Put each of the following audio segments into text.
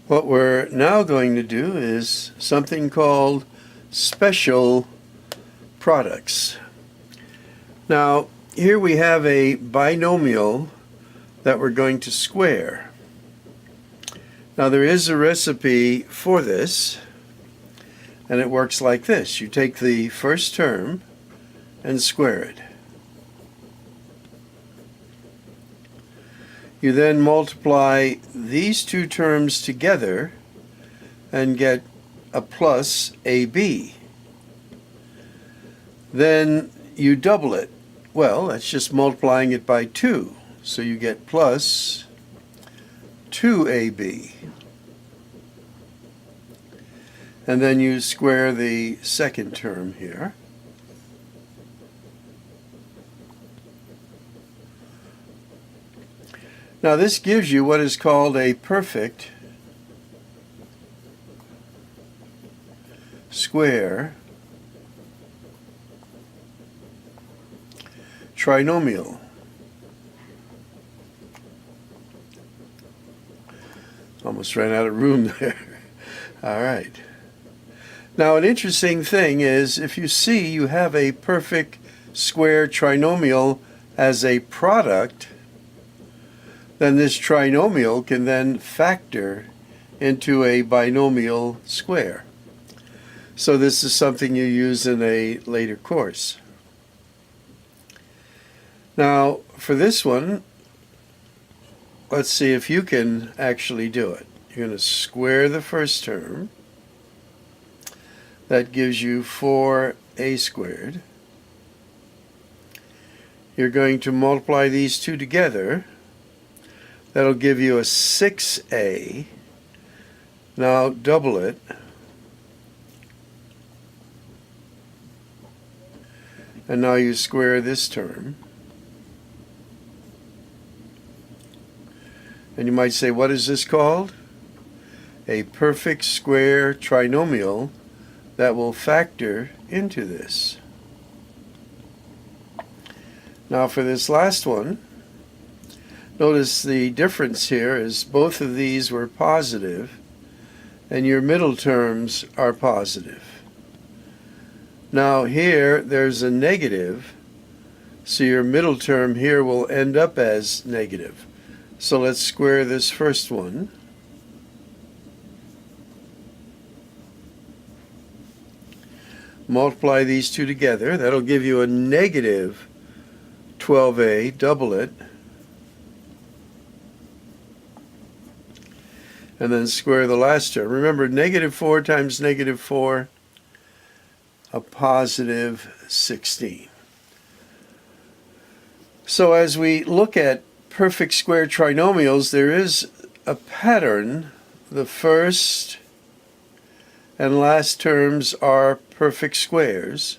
What we're now going to do is something called special products. Now, here we have a binomial that we're going to square. Now, there is a recipe for this, and it works like this. You take the first term and square it. You then multiply these two terms together and get a plus AB. Then you double it. Well, that's just multiplying it by 2. So you get plus 2AB. And then you square the second term here. Now this gives you what is called a perfect square trinomial. Almost ran out of room there. All right. Now an interesting thing is if you see you have a perfect square trinomial as a product, then this trinomial can then factor into a binomial square. So this is something you use in a later course. Now, for this one, let's see if you can actually do it. You're going to square the first term. That gives you 4a squared. You're going to multiply these two together. That'll give you a 6a. Now double it. And now you square this term. And you might say, what is this called? A perfect square trinomial that will factor into this. Now for this last one, notice the difference here is both of these were positive and your middle terms are positive. Now here there's a negative, so your middle term here will end up as negative. So let's square this first one. Multiply these two together. That'll give you a negative 12a, double it. And then square the last term. Remember, negative 4 times negative 4, a positive 16. So as we look at perfect square trinomials, there is a pattern. The first and last terms are perfect squares,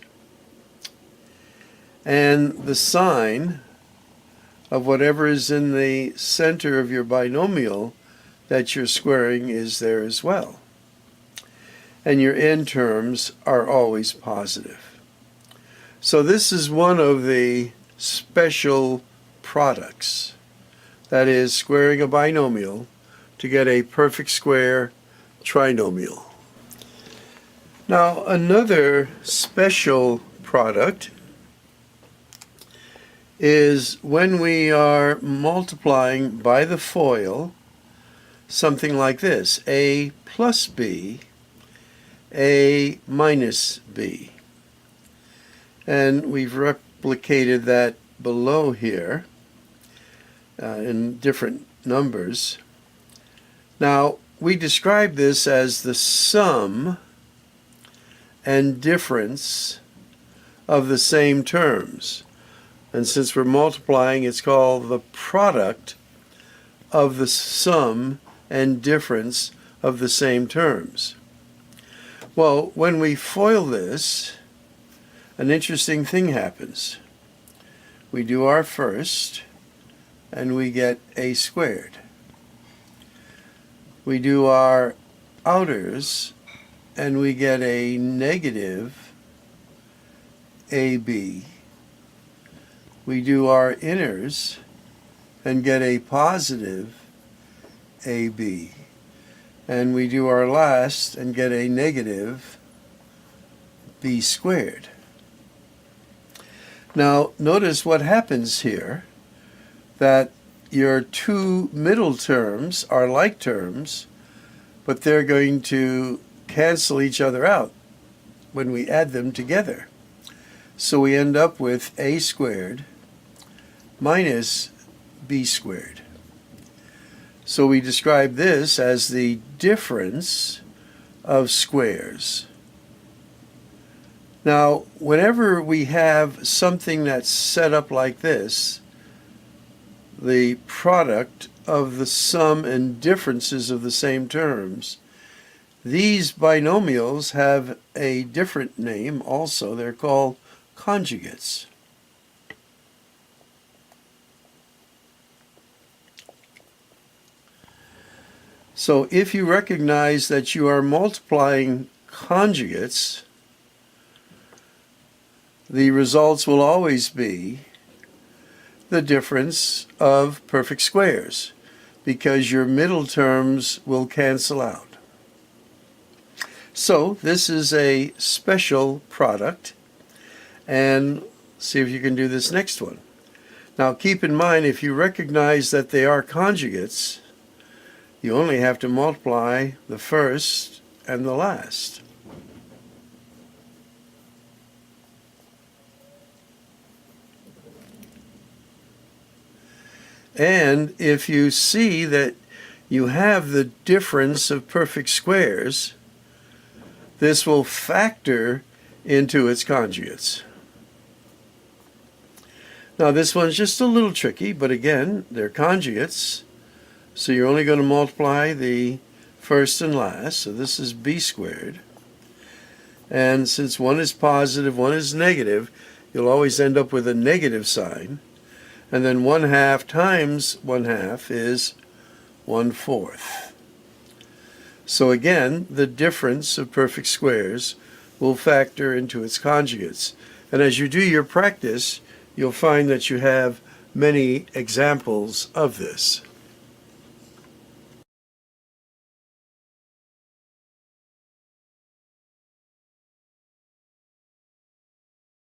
and the sign of whatever is in the center of your binomial that you're squaring is there as well. And your end terms are always positive. So this is one of the special products. That is, squaring a binomial to get a perfect square trinomial. Now, another special product is when we are multiplying by the FOIL something like this, a plus b, a minus b. And we've replicated that below here in different numbers. Now, we describe this as the sum and difference of the same terms. And since we're multiplying, it's called the product of the sum and difference of the same terms. Well, when we FOIL this, an interesting thing happens. We do our first, and we get a squared. We do our outers, and we get a negative AB. We do our inners and get a positive AB. and we do our last and get a negative b squared. Now notice what happens here, that your two middle terms are like terms, but they're going to cancel each other out when we add them together. So we end up with a squared minus b squared. So we describe this as the difference of squares. Now, whenever we have something that's set up like this, the product of the sum and differences of the same terms, these binomials have a different name also. They're called conjugates. So if you recognize that you are multiplying conjugates, the results will always be the difference of perfect squares, because your middle terms will cancel out. So this is a special product, and see if you can do this next one. Now keep in mind, if you recognize that they are conjugates, you only have to multiply the first and the last. And if you see that you have the difference of perfect squares, this will factor into its conjugates. Now this one's just a little tricky, but again, they're conjugates. So you're only going to multiply the first and last. So this is b squared. And since one is positive, one is negative, you'll always end up with a negative sign. And then 1/2 times 1/2 is 1/4. So again, the difference of perfect squares will factor into its conjugates. And as you do your practice, you'll find that you have many examples of this.